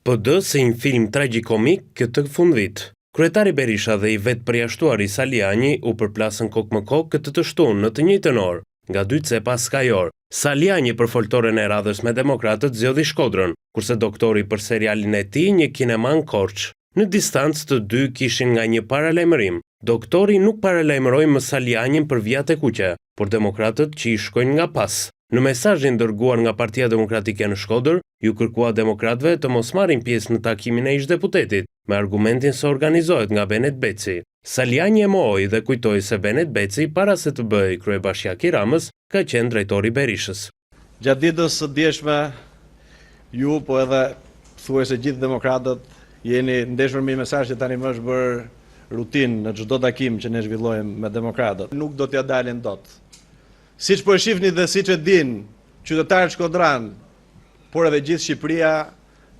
PD si një film tragjikomik këtë fundvit. Kryetari Berisha dhe i vetë përjashtuari Saliani u përplasën kokë më kokë këtë të shtunë në të njëjtën orë, nga 2 cepa skajor. Saliani për foltoren e radhës me demokratët zgjodhi Shkodrën, kurse doktori për serialin e tij një kinema në Korçë. Në distancë të dy kishin nga një paralajmërim. Doktori nuk paralajmëroi më Salianin për vijat e kuqe, por demokratët që i shkojnë nga pas. Në mesazhin dërguar nga Partia Demokratike në Shkodër, ju kërkua demokratëve të mos marrin pjesë në takimin e ish-deputetit, me argumentin se organizohet nga Benet Beci. Saliani e mohoi dhe kujtoi se Benet Beci, para se të bëhej kryebashkiak i Ramës, ka qenë drejtori Berishës. Gjatë ditës së djeshme, ju po edhe thuajse gjithë demokratët jeni ndeshur me një mesazh që tani më është bërë rutinë në çdo takim që ne zhvillojmë me demokratët. Nuk do t'ja dalin dot. Siç po e shihni dhe siç e din qytetarët shkodran, por edhe gjithë Shqipëria,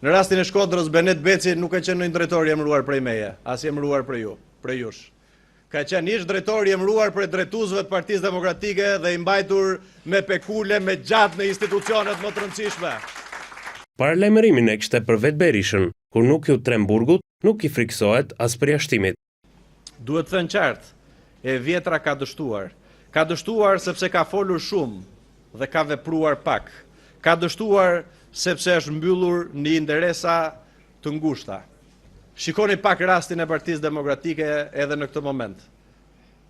në rastin e Shkodrës, Benet Beci nuk ka qenë një drejtor i emëruar prej meje, as i emëruar prej jush. Ka qenë ish drejtor i emëruar prej drejtuesve të Partisë Demokratike dhe i mbajtur me pekule, me gjatë në institucionet më të rëndësishme. Paralajmërimin e kishte për vetë Berishën, kur nuk ju trem burgut, nuk i friksohet as përjashtimit. Duhet thënë qartë, e vjetra ka dështuar. Ka dështuar sepse ka folur shumë dhe ka vepruar pak. Ka dështuar sepse është mbyllur në interesa të ngushta. Shikoni pak rastin e Partisë Demokratike edhe në këtë moment.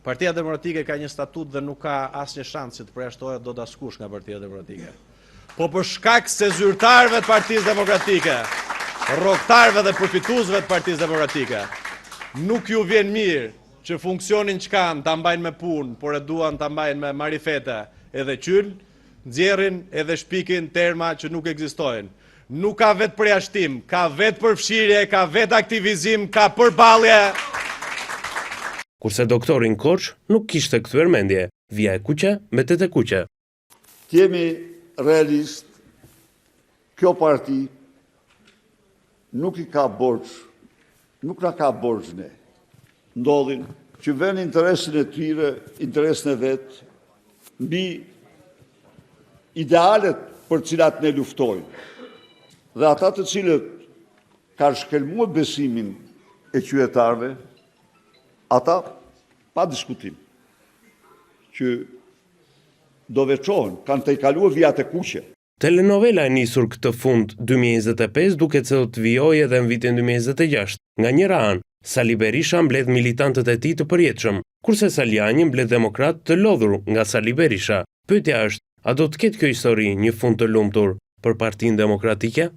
Partia Demokratike ka një statut dhe nuk ka asnjë shans që të përjashtohet dot askush nga Partia Demokratike. Po për shkak se zyrtarëve të Partisë Demokratike, rrogtarëve dhe përfituesve të Partisë Demokratike, nuk ju vjen mirë që funksionin që kanë ta mbajnë me punë, por e duan ta mbajnë me marifete edhe qyl, nxjerrin edhe shpikin terma që nuk ekzistojnë. Nuk ka vetë përjashtim, ka vetë përfshirje, ka vetë aktivizim, ka përballje. Kurse doktori në Korçë nuk kishte kthyer mendje, vija e kuqe me tetë kuqe. Jemi realist, kjo parti nuk i ka borx, nuk na ka borx ne. Ndodhin që vënë interesin e tyre, interesin e vetë, mbi idealet për cilat ne luftojmë. Dhe ata të cilët kanë shkelmuar besimin e qytetarëve, ata pa diskutim që do veçohen, kanë të i kaluar vijat e kuqe. Telenovela e nisur këtë fund 2025 duket se do të vijojë edhe në vitin 2026. Nga njëra anë, Sali Berisha mbledh militantët e tij të përjetshëm, kurse Saliani mbledh demokrat të lodhur nga Sali Berisha. Pyetja është, a do të ketë kjo histori një fund të lumtur për Partinë Demokratike?